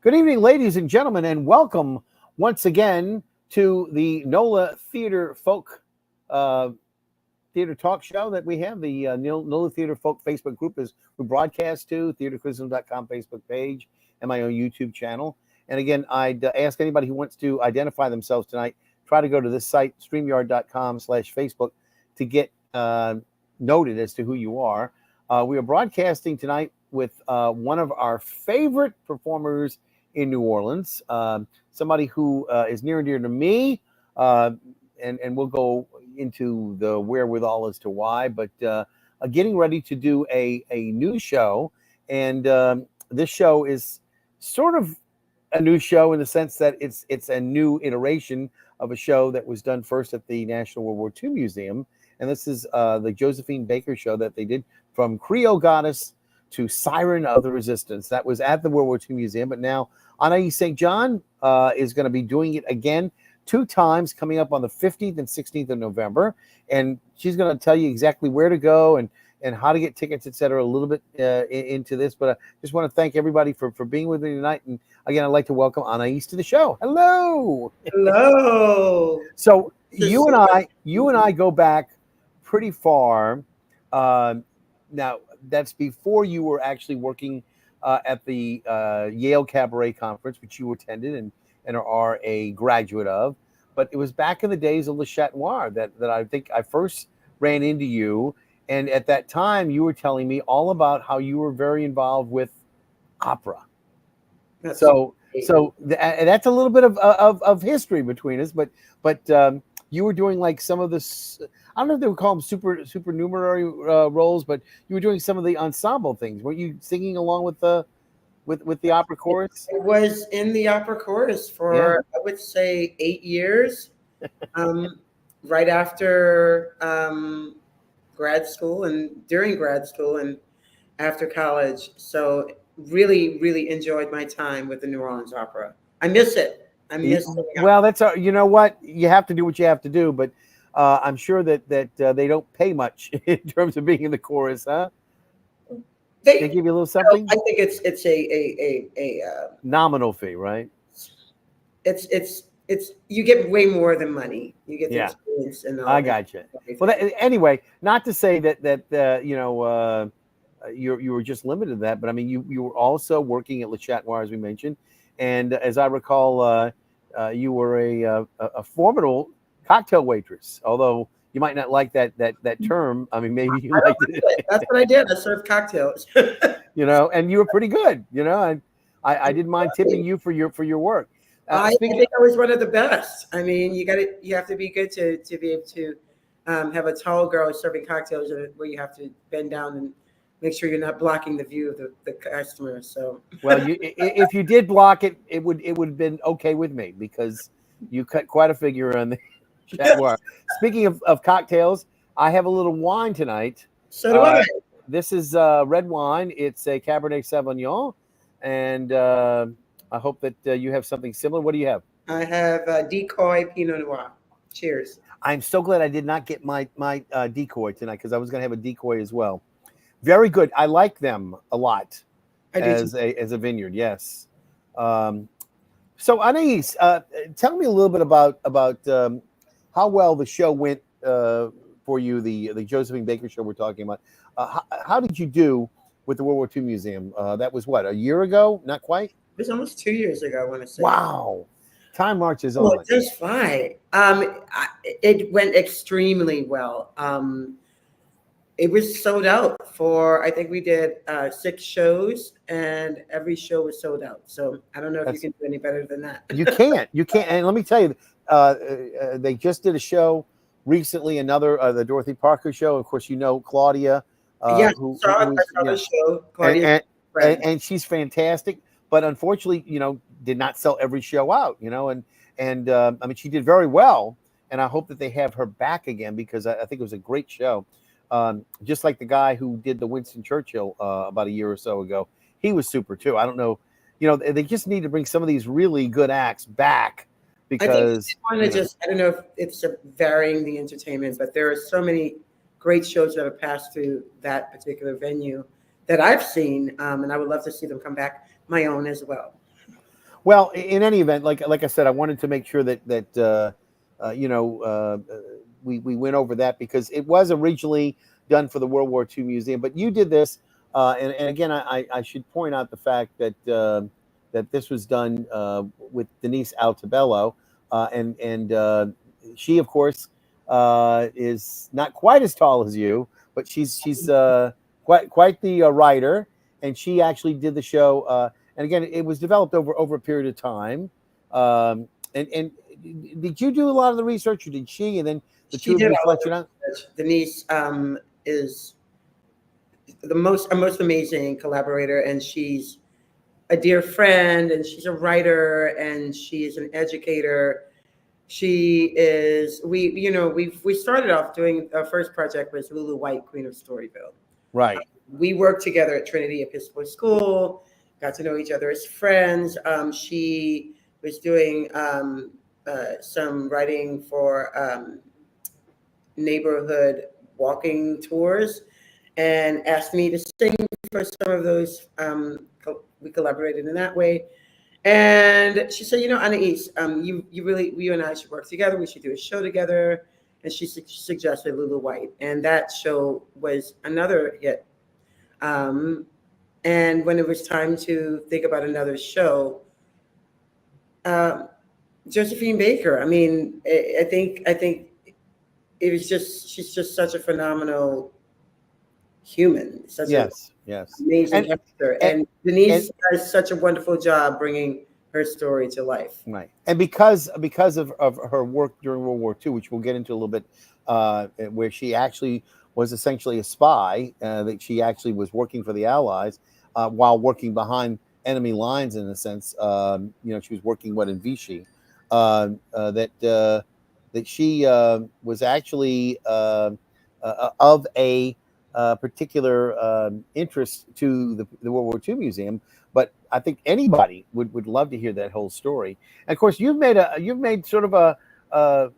Good evening, ladies and gentlemen, and welcome once again to the NOLA Theatre Talk Show that we have. The NOLA Theatre Folk Facebook group is we broadcast to theatrecriticism.com Facebook page and my own YouTube channel. And again, I'd ask anybody who wants to identify themselves tonight, try to go to this site, streamyard.com/Facebook, to get noted as to who you are. We are broadcasting tonight with one of our favorite performers in New Orleans, somebody who is near and dear to me, and we'll go into the wherewithal as to why, but getting ready to do a new show, and this show is sort of a new show in the sense that it's a new iteration of a show that was done first at the National World War II Museum, and this is the Josephine Baker show that they did from Creole Goddess to Siren of the Resistance. That was at the World War II Museum, but now Anäis St. is going to be doing it again 2 times, coming up on the 15th and 16th of November. And she's going to tell you exactly where to go and how to get tickets, etc. a little bit into this. But I just want to thank everybody for being with me tonight. And again, I'd like to welcome Anäis to the show. Hello. Hello. So you and I go back pretty far. Now, that's before you were actually working at the Yale Cabaret Conference, which you attended and are a graduate of. But it was back in the days of Le Chat Noir that I think I first ran into you. And at that time, you were telling me all about how you were very involved with opera. That's a little bit of history between us. But you were doing like some of this. I don't know if they would call them supernumerary roles, but you were doing some of the ensemble things. Weren't you singing along with the opera chorus? I was in the opera chorus for, I would say, 8 years, right after grad school and during grad school and after college. So really, really enjoyed my time with the New Orleans Opera. I miss it. Well, that's you know what? You have to do what you have to do, but I'm sure that they don't pay much in terms of being in the chorus, huh? They give you a little something. I think it's a nominal fee, right? It's you get way more than money. You get the experience and all. I got you. Well, anyway, not to say that you were just limited to that, but I mean you were also working at Le Chat Noir, as we mentioned, and as I recall, you were a formidable cocktail waitress, although you might not like that term. I mean, maybe you liked it. That's what I did. I served cocktails. And you were pretty good. And I didn't mind tipping you for your work. I think I was one of the best. I mean, you have to be good to be able to have a tall girl serving cocktails where you have to bend down and make sure you're not blocking the view of the customer. So well, if you did block it, it would have been okay with me because you cut quite a figure on the chat bar. Speaking of cocktails, I have a little wine tonight. So do I. This is red wine. It's a Cabernet Sauvignon, and I hope that you have something similar. What do you have? I have Decoy Pinot Noir. Cheers. I'm so glad I did not get my Decoy tonight because I was going to have a Decoy as well. Very good. I like them a lot as a vineyard. Yes. So Anäis, tell me a little bit about how well the show went for you, the Josephine Baker show we're talking about. How did you do with the World War II Museum? That was what, a year ago? Not quite? It was almost 2 years ago, I want to say. Wow. Time marches on. Well, it does fly. It went extremely well. It was sold out for, I think we did 6 shows, and every show was sold out. So I don't know if you can do any better than that. You can't. And let me tell you, they just did a show recently, the Dorothy Parker show. Of course, Claudia. I saw the show. Claudia, and she's fantastic. But unfortunately, did not sell every show out. I mean, she did very well, and I hope that they have her back again because I think it was a great show. Just like the guy who did the Winston Churchill about a year or so ago. He was super too. I don't know. They just need to bring some of these really good acts back because I don't know if it's varying the entertainment, but there are so many great shows that have passed through that particular venue that I've seen, and I would love to see them come back, my own as well. Well, in any event, like I said, I wanted to make sure that we went over that because it was originally done for the World War II Museum, but you did this, and again, I should point out the fact that this was done with Denise Altabello, and she, of course, is not quite as tall as you, but she's quite the writer, and she actually did the show. And again, it was developed over a period of time. And did you do a lot of the research, or did she? And then the She two of did you all of fleshed it out. the research. Denise is the most amazing collaborator, and she's a dear friend, and she's a writer, and she is an educator. She is we started off doing our first project was Lulu White, Queen of Storyville. Right. We worked together at Trinity Episcopal School, got to know each other as friends. She was doing some writing for neighborhood walking tours and asked me to sing for some of those. We collaborated in that way. And she said, Anais, you and I should work together. We should do a show together. And she suggested Lulu White. And that show was another hit. And when it was time to think about another show, Josephine Baker, I think it was she's just such a phenomenal human, such an amazing character. And Denise does such a wonderful job bringing her story to life. Right. And because of her work during World War II, which we'll get into a little bit, where she actually was essentially a spy, that she actually was working for the Allies while working behind enemy lines, in a sense. She was working in Vichy. That she was actually of a particular interest to the World War II Museum. But I think anybody would love to hear that whole story. And of course, you've made sort of a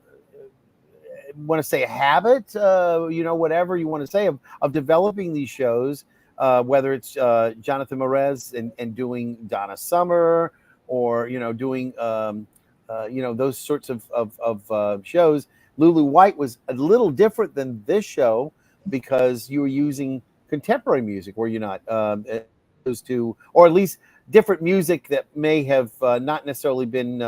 want to say a habit, whatever you want to say of developing these shows, whether it's Jonathan Mraz and doing Donna Summer, or doing those sorts of shows. Lulu White was a little different than this show because you were using contemporary music, were you not? Those two, or at least different music that may have not necessarily been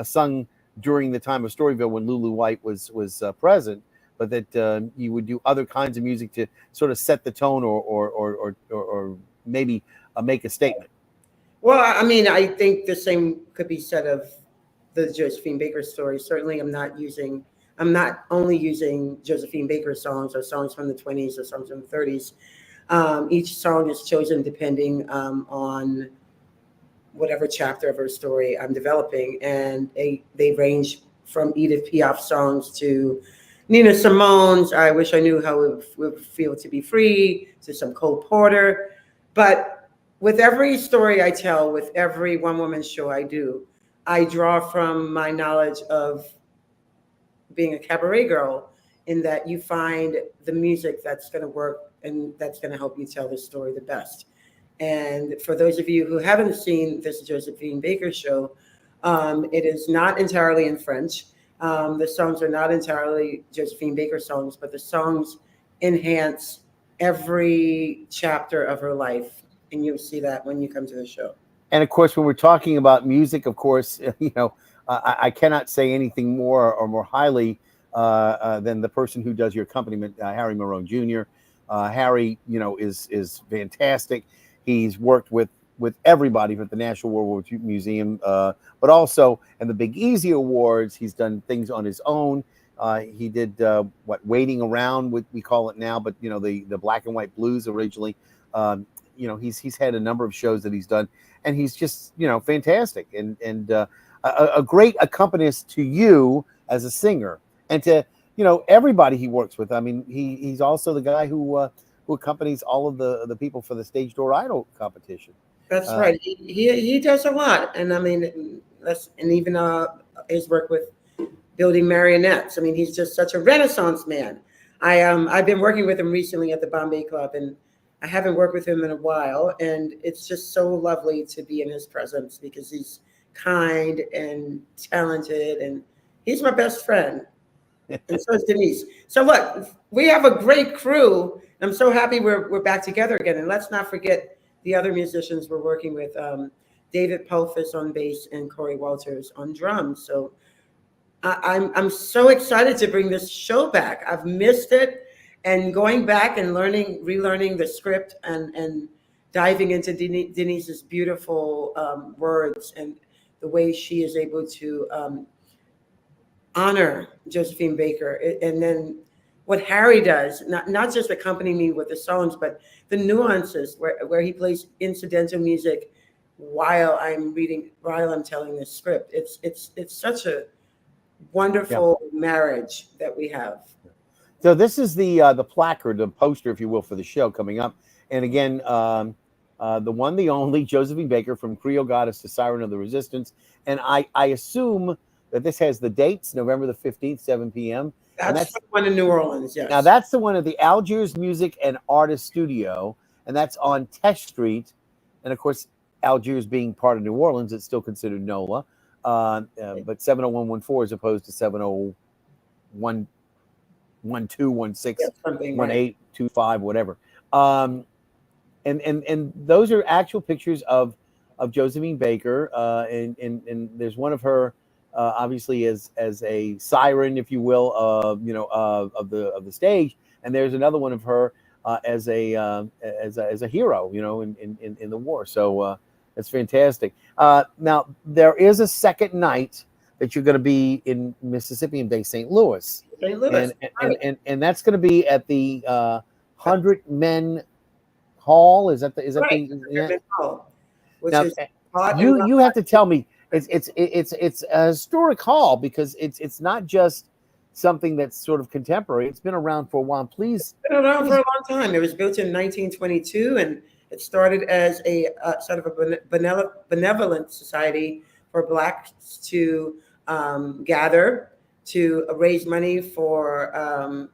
sung during the time of Storyville when Lulu White was present, but that you would do other kinds of music to sort of set the tone, or maybe make a statement. Well, I think the same could be said of the Josephine Baker story. Certainly, I'm not only using Josephine Baker songs or songs from the 20s or songs from the 30s. Each song is chosen depending on whatever chapter of her story I'm developing. And they range from Edith Piaf songs to Nina Simone's I Wish I Knew How It Would Feel to Be Free, to some Cole Porter. But with every story I tell, with every one-woman show I do, I draw from my knowledge of being a cabaret girl, in that you find the music that's going to work and that's going to help you tell the story the best. And for those of you who haven't seen this Josephine Baker show, it is not entirely in French. The songs are not entirely Josephine Baker songs, but the songs enhance every chapter of her life. And you'll see that when you come to the show. And of course, when we're talking about music, of course, I cannot say anything more or more highly than the person who does your accompaniment, Harry Marone Jr. Harry, is fantastic. He's worked with everybody at the National World War II Museum, but also in the Big Easy Awards. He's done things on his own. He did Waiting Around, what we call it now, but the Black and White Blues originally. He's had a number of shows that he's done, and he's just fantastic and a great accompanist to you as a singer, and to everybody he works with. I mean, he's also the guy who accompanies all of the people for the Stage Door Idol competition. That's right. He does a lot, and even his work with building marionettes. I mean, he's just such a Renaissance man. I've been working with him recently at the Bombay Club, and I haven't worked with him in a while, and it's just so lovely to be in his presence because he's kind and talented, and he's my best friend. And so is Denise. So look, we have a great crew. I'm so happy we're back together again. And let's not forget the other musicians we're working with. David Pulfus on bass and Corey Walters on drums. So I'm so excited to bring this show back. I've missed it, and going back and relearning the script and diving into Denise's beautiful words and the way she is able to honor Josephine Baker. And then what Harry does, not just accompany me with the songs, but the nuances where he plays incidental music while I'm telling this script. It's such a wonderful marriage that we have. So this is the placard, the poster, if you will, for the show coming up. And again, the one, the only Josephine Baker, from Creole Goddess to Siren of the Resistance. And I assume that this has the dates, November the 15th, 7 p.m. That's the one in New Orleans, yes. Now, that's the one at the Algiers Music and Artist Studio, and that's on Tesh Street. And, of course, Algiers being part of New Orleans, it's still considered NOLA. But 70114 as opposed to 7011216 1825, whatever. And those are actual pictures of Josephine Baker, and there's one of her obviously as a siren, if you will, of the stage, and there's another one of her as a hero, in the war. So it's fantastic. Now there is a second night that you're going to be in Mississippi in Bay St. Louis. St. Louis, and that's going to be at the 100 Men Hall. Is that the Hall, which now, is you have to tell me it's a historic hall, because it's not just something that's sort of contemporary. It's been around for a while. Please. It's been around for a long time. It was built in 1922, and it started as a sort of a benevolent society for Blacks to gather to raise money for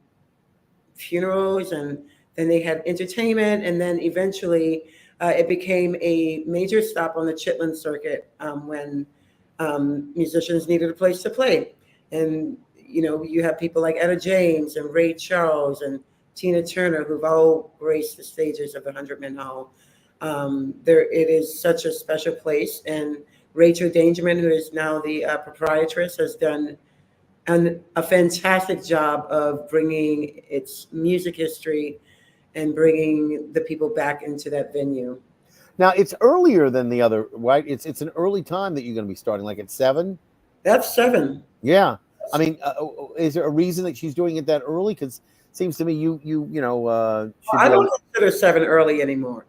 funerals, and then they had entertainment, and then eventually it became a major stop on the Chitlin circuit when musicians needed a place to play. And you have people like Etta James and Ray Charles and Tina Turner, who've all graced the stages of the 100 Men Hall. It is such a special place, and Rachel Dangerman, who is now the proprietress, has done a fantastic job of bringing its music history and bringing the people back into that venue. Now, it's earlier than the other, right? It's an early time that you're going to be starting, like at 7? That's 7. Yeah. I mean, is there a reason that she's doing it that early? Because it seems to me you I don't consider 7 early anymore.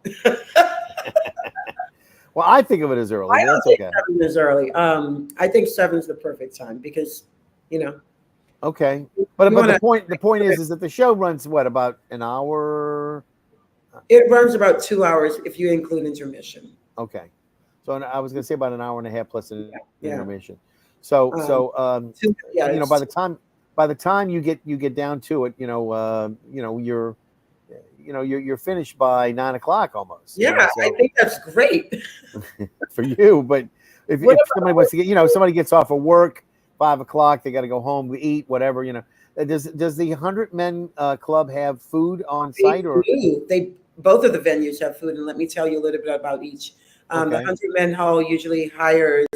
Well, I think of it as early. I don't That's think okay. 7 is early. I think 7 is the perfect time because, Okay, but the point is that the show runs about an hour? It runs about 2 hours if you include intermission. Okay, so I was going to say about an hour and a half plus an intermission. So by the time you get down to it, you're finished by 9 o'clock almost. Yeah, so, I think that's great for you. But if somebody wants to get, somebody gets off of work 5 o'clock, they got to go home, we eat, whatever. Does the 100 Men Club have food on site, or they both of the venues have food? And let me tell you a little bit about each. The 100 Men Hall usually hires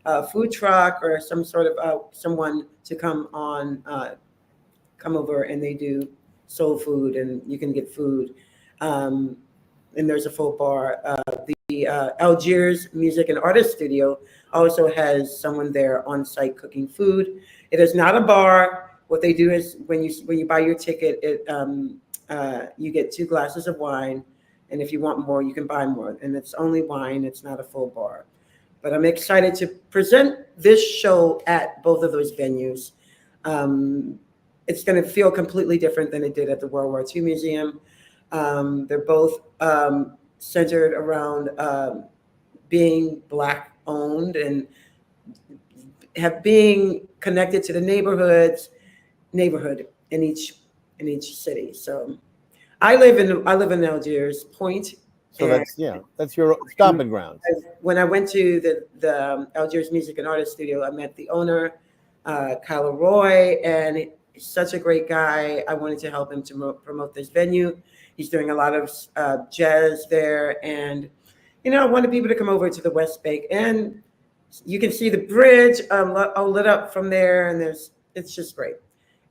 a food truck or some sort of someone to come over, and they do soul food, and you can get food. And there's a full bar. The Algiers Music and Artist Studio also has someone there on site cooking food. It is not a bar. What they do is when you buy your ticket, you get 2 glasses of wine, and if you want more, you can buy more. And it's only wine. It's not a full bar. But I'm excited to present this show at both of those venues. It's going to feel completely different than it did at the World War II Museum. They're both centered around being Black owned and being connected to the neighborhood in each city. So I live in Algiers Point. So that's your stomping grounds. When I went to the Algiers Music and Artist Studio, I met the owner, Kyle Roy, and he's such a great guy. I wanted to help him to promote this venue. He's doing a lot of jazz there, and I wanted people to come over to the West Bank, and you can see the bridge lit up from there, and it's just great.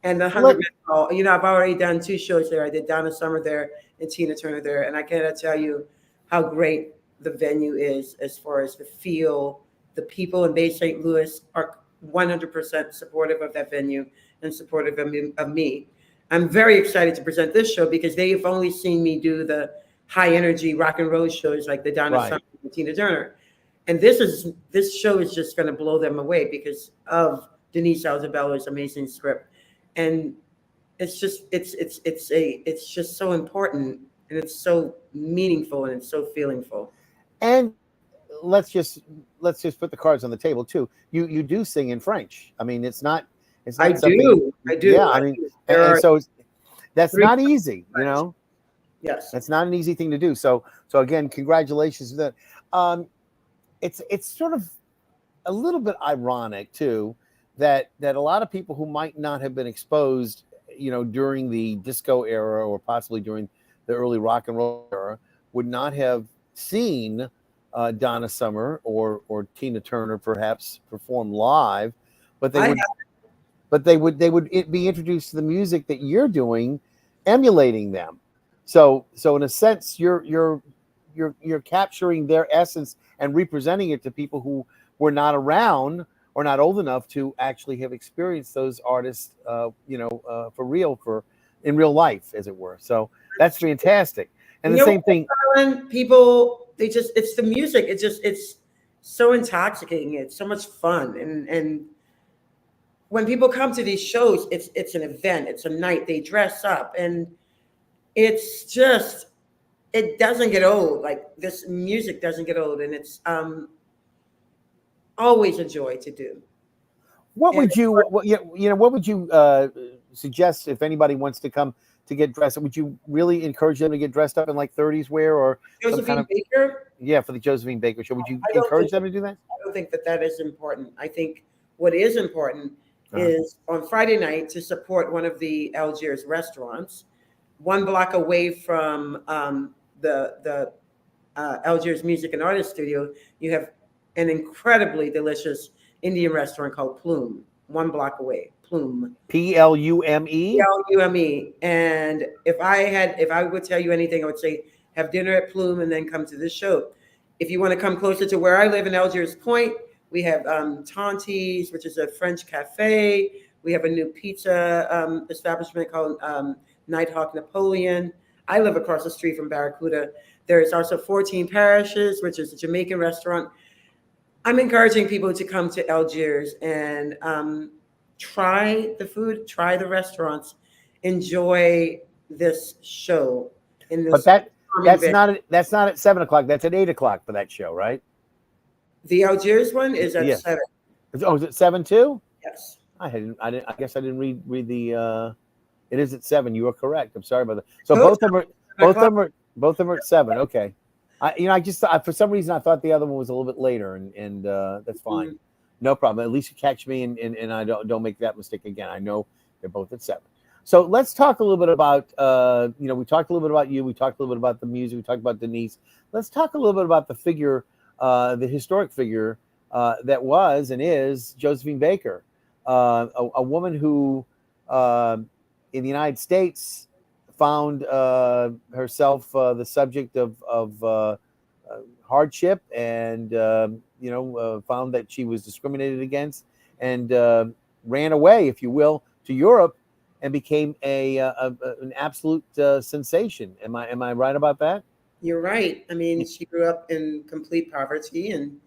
And the 100 Minute Ball, I've already done 2 shows there. I did Donna Summer there and Tina Turner there, and I cannot tell you how great the venue is as far as the feel. The people in Bay St. Louis are 100% supportive of that venue and supportive of me. I'm very excited to present this show because they've only seen me do the high energy rock and roll shows like the Donna Summer and Tina Turner. And this show is just going to blow them away because of Denise Alzabella's amazing script. And it's just so important, and it's so meaningful, and it's so feelingful. And let's just put the cards on the table too. You do sing in French. I mean, it's not I do. Yeah, I mean, and so that's not easy, Yes, that's not an easy thing to do. So again, congratulations to that. It's sort of a little bit ironic too that a lot of people who might not have been exposed, during the disco era or possibly during the early rock and roll era would not have seen Donna Summer or Tina Turner perhaps perform live, but they would be introduced to the music that you're doing, emulating them. So in a sense, you're capturing their essence and representing it to people who were not around or not old enough to actually have experienced those artists, for real, in real life, as it were. So that's fantastic. And the same thing. People, it's the music. It's so intoxicating. It's so much fun. And when people come to these shows, it's an event. It's a night. They dress up, and it doesn't get old. Like, this music doesn't get old, and it's always a joy to do. What would you suggest if anybody wants to come to get dressed up? Would you really encourage them to get dressed up in like 30s wear or Josephine Baker? Yeah, for the Josephine Baker show. Would you encourage them to do that? I don't think that is important. I think what is important is on Friday night to support one of the Algiers restaurants, 1 block away from the Algiers Music and Artist Studio. You have an incredibly delicious Indian restaurant called Plume, 1 block away. Plume. Plume. Plume. And if I would tell you anything, I would say have dinner at Plume and then come to this show. If you want to come closer to where I live in Algiers Point, we have Tanti's, which is a French cafe. We have a new pizza establishment called Nighthawk Napoleon. I live across the street from Barracuda. There is also 14 Parishes, which is a Jamaican restaurant. I'm encouraging people to come to Algiers and try the food, try the restaurants, enjoy this show. But that's not at 7 o'clock. That's at 8 o'clock for that show, right? The Algiers one is at 7. Oh, is it 7 too? Yes. I guess I didn't read the. It is at 7. You are correct. I'm sorry about that. So both of them are at 7. Okay. I just for some reason I thought the other one was a little bit later, and that's fine. Mm-hmm. No problem. At least you catch me, and I don't make that mistake again. I know they're both at 7. So let's talk a little bit about we talked a little bit about you. We talked a little bit about the music. We talked about Denise. Let's talk a little bit about the figure, the historic figure that was and is Josephine Baker, a woman who in the United States found herself the subject of hardship and found that she was discriminated against and ran away, if you will, to Europe and became an absolute sensation. Am I right about that? You're right. I mean, she grew up in complete poverty and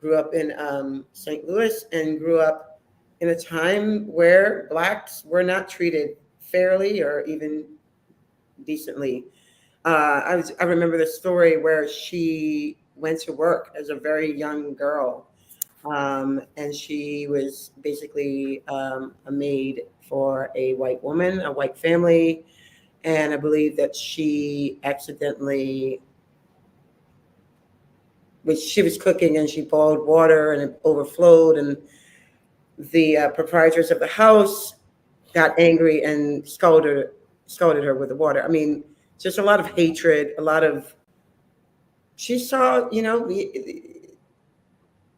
grew up in St. Louis and grew up in a time where Blacks were not treated fairly or even decently. I remember the story where she went to work as a very young girl, and she was basically a maid for a white woman, a white family, and I believe that she accidentally which she was cooking and she boiled water and it overflowed, and the proprietors of the house got angry and scolded her with the water. I mean, just a lot of hatred, a lot of. She saw,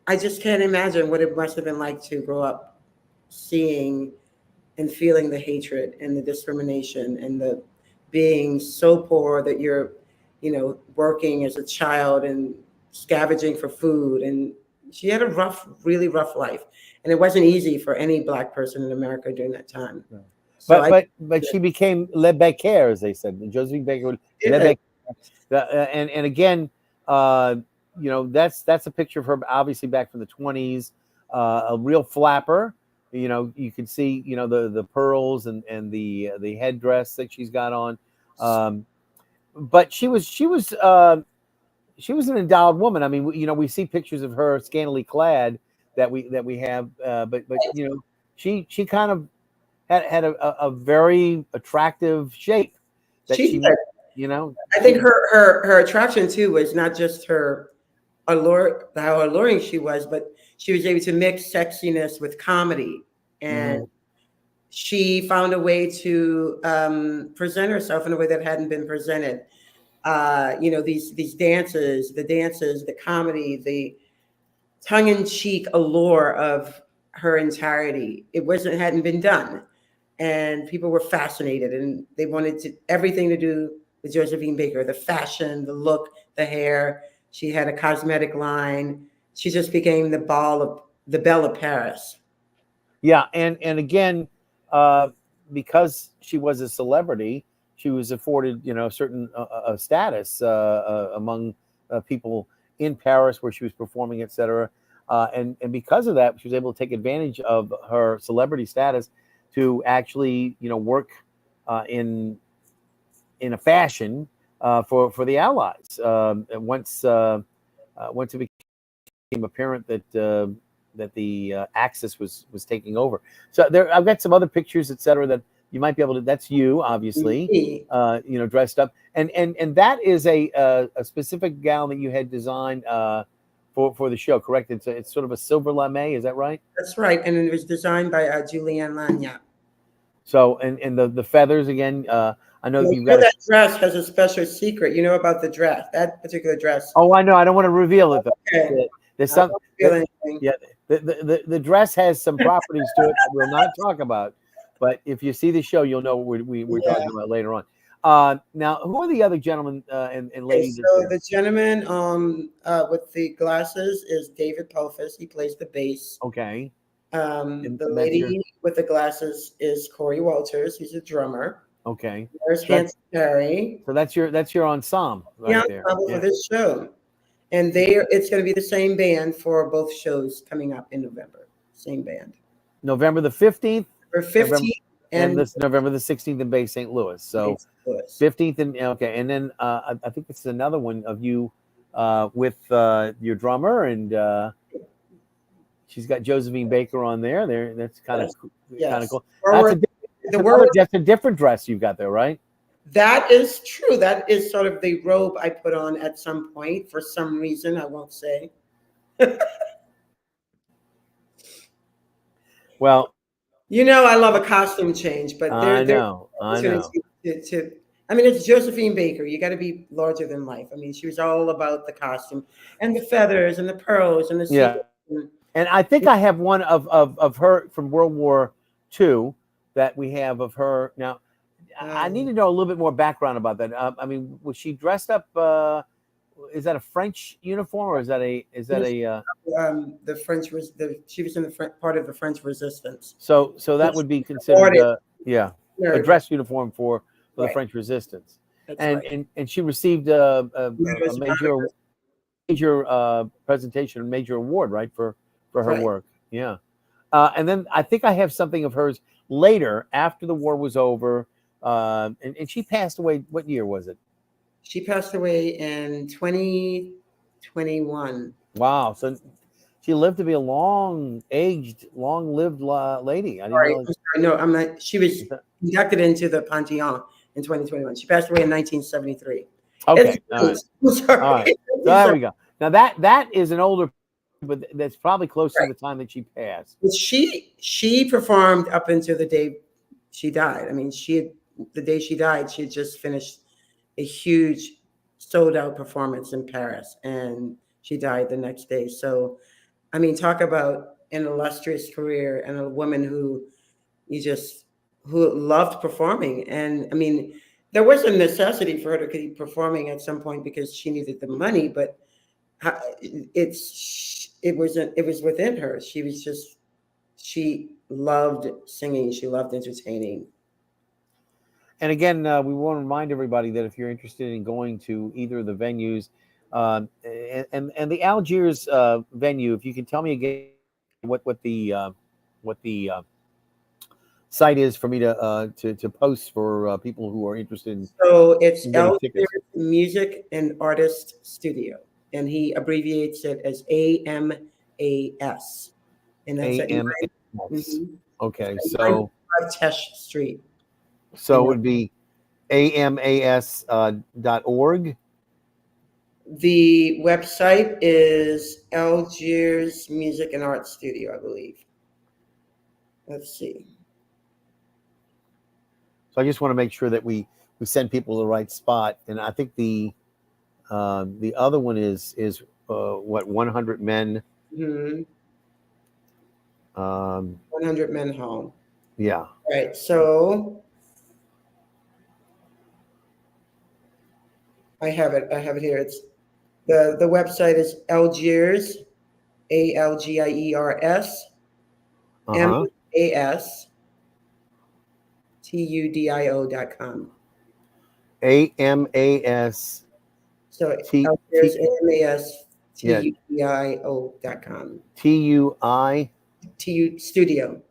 I just can't imagine what it must have been like to grow up seeing and feeling the hatred and the discrimination and the being so poor that you're, working as a child and scavenging for food. And she had a really rough life. And it wasn't easy for any Black person in America during that time. Yeah. So but she became Le Becker, as they said. Josephine Baker, Le Becker. And again, that's a picture of her, obviously back from the 20s, a real flapper. You can see, the pearls and the headdress that she's got on. But she was an endowed woman. I mean, we see pictures of her scantily clad that we have, but she kind of had a very attractive shape. That she I think her attraction too was not just her how alluring she was, but she was able to mix sexiness with comedy, and she found a way to present herself in a way that hadn't been presented. These dances, the comedy, the tongue-in-cheek allure of her entirety. Hadn't been done, and people were fascinated, and they wanted everything to do with Josephine Baker, the fashion, the look, the hair. She had a cosmetic line. She just became the belle of Paris. Yeah, and again, because she was a celebrity, she was afforded, certain status among people in Paris where she was performing, etc. And because of that, she was able to take advantage of her celebrity status to actually, work in a fashion for the Allies. Once it became apparent that the Axis was taking over. So I've got some other pictures, etc., that you might be able to. That's you, obviously, dressed up, and that is a specific gown that you had designed for the show, correct? It's sort of a silver lame, is that right? That's right, and it was designed by Julianne Lagnac. So and the feathers again. I know you've got that dress has a special secret. You know about the dress, that particular dress. Oh, I know. I don't want to reveal it though. Okay. There's some. Yeah, the dress has some properties to it that we'll not talk about. But if you see the show, you'll know what we're talking about later on. Now, who are the other gentlemen and ladies? So the gentleman with the glasses is David Pelfus. He plays the bass. Okay. The lady with the glasses is Corey Walters. He's a drummer. Okay. There's Hanson Perry. So that's your ensemble right there. For this show. And it's going to be the same band for both shows coming up in November. Same band. November the 15th. Or 15th. And this November the 16th in Bay St. Louis. So 15th and then I think this is another one of you with your drummer, and she's got Josephine Baker on there. That's kind of cool. That's a different dress you've got there, right? That is true. That is sort of the robe I put on at some point for some reason. I won't say. Well, I love a costume change, but I know. It's Josephine Baker. You got to be larger than life. I mean, she was all about the costume and the feathers and the pearls and the sequins. And I think I have one of her from World War II that we have of her now. I need to know a little bit more background about that. Was she dressed up? Is that a French uniform, or is that a? The French was she was in the part of the French Resistance. So that would be considered a dress uniform for the French Resistance. And she received a major presentation, a major award, right, for her work. Yeah. And then I think I have something of hers later after the war was over. And she passed away. What year was it? She passed away in 2021. Wow. So she lived to be a long-lived lady. I'm not. She was inducted into the Pantheon in 2021. She passed away in 1973. Okay. All right. There we go. Now that is an older, but that's probably close to Right. the time that she passed. But she performed up until the day she died. I mean, the day she died, she had just finished a huge sold out performance in Paris, and she died the next day. So, I mean, talk about an illustrious career and a woman who loved performing. And I mean, there was a necessity for her to keep performing at some point because she needed the money, but it was within her. She loved singing. She loved entertaining. And again, we want to remind everybody that if you're interested in going to either of the venues, and the Algiers venue, if you can tell me again what the site is for me to post for people who are interested So it's in getting Algiers tickets. Music and Artist Studio, and he abbreviates it as AMAS, and that's at AMAS. 9 Okay, so Tesh Street. it would be amas.org. The website is Algiers Music and Art Studio, I believe. Let's see. So I just want to make sure that we send people to the right spot. And I think the other one is what 100 Men. Mm-hmm. 100 Men Hall. Yeah. Right. So I have it here. It's the website is Algiers, ALGIERS, MASTUDIO.com. AMAS. So Algiers, AMASTUDIO.com. TUI. Studio.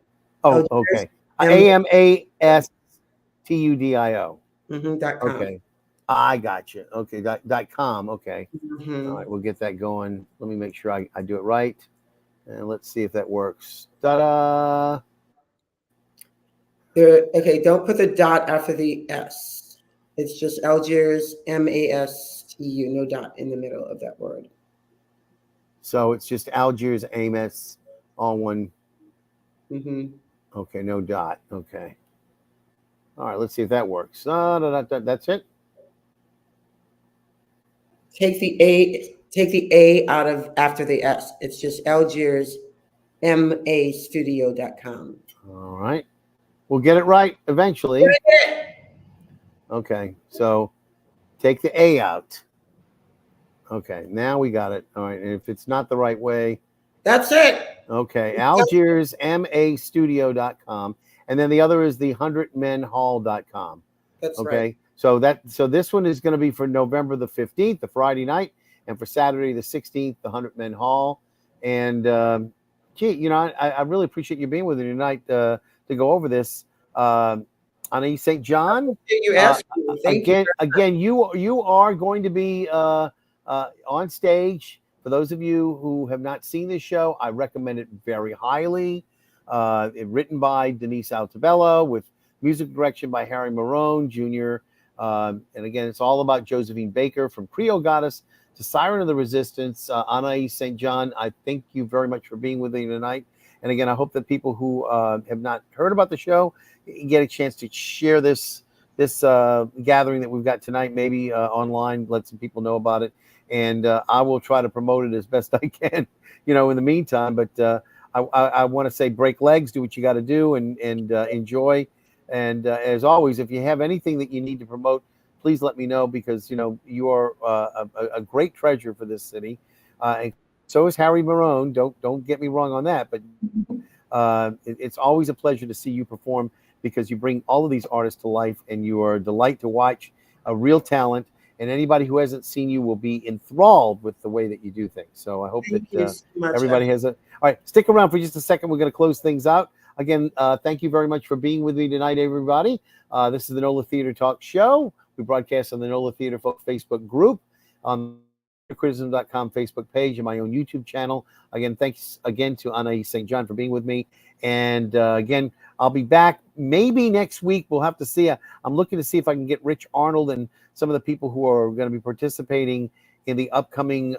Oh, okay. AMASTUDIO. .com. Okay. I got you. Okay. .com. Okay. Mm-hmm. All right. We'll get that going. Let me make sure I do it right. And let's see if that works. Ta-da. Okay, don't put the dot after the S. It's just Algiers, MASTU, no dot in the middle of that word. So it's just Algiers, AMAS, all one. Mm-hmm. Okay, no dot. Okay. All right, let's see if that works. That's it. Take the A out of after the S. It's just Algiers, MAStudio.com. All right. We'll get it right eventually. Okay, so take the A out. Okay, now we got it. All right, and if it's not the right way, that's it. Okay, Algiers, MAStudio.com. And then the other is the 100menhall.com. That's okay. Right. So this one is going to be for November the 15th, the Friday night, and for Saturday the 16th, the 100 Men Hall. And gee, I really appreciate you being with me tonight to go over this. Anäis St. John. You asked me. Thank you. Again, you are going to be on stage. For those of you who have not seen this show, I recommend it very highly. Written by Denise Altobello with music direction by Harry Marone Jr. And again, it's all about Josephine Baker, from Creole Goddess to Siren of the Resistance. Anäis St. John, I thank you very much for being with me tonight. And again, I hope that people who have not heard about the show get a chance to share this gathering that we've got tonight, maybe online, let some people know about it. And I will try to promote it as best I can, in the meantime. But I want to say, break legs, do what you got to do, and enjoy. And as always, if you have anything that you need to promote, please let me know, because you are a great treasure for this city. And so is Harry Marone. Don't get me wrong on that, but it's always a pleasure to see you perform, because you bring all of these artists to life, and you are a delight to watch, a real talent. And anybody who hasn't seen you will be enthralled with the way that you do things. So I hope that everybody has a... All right, stick around for just a second. We're going to close things out. Again, thank you very much for being with me tonight, everybody. This is the NOLA Theatre Talk Show. We broadcast on the NOLA Theatre Folk Facebook group, on the criticism.com Facebook page, and my own YouTube channel. Again, thanks again to Anäis St. John for being with me. And again, I'll be back maybe next week. We'll have to see. I'm looking to see if I can get Rich Arnold and some of the people who are going to be participating in the upcoming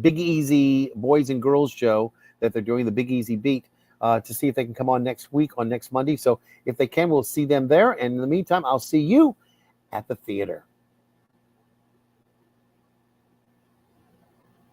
Big Easy Boys and Girls show that they're doing, the Big Easy Beat, to see if they can come on next week, on next Monday. So if they can, we'll see them there. And in the meantime, I'll see you at the theater.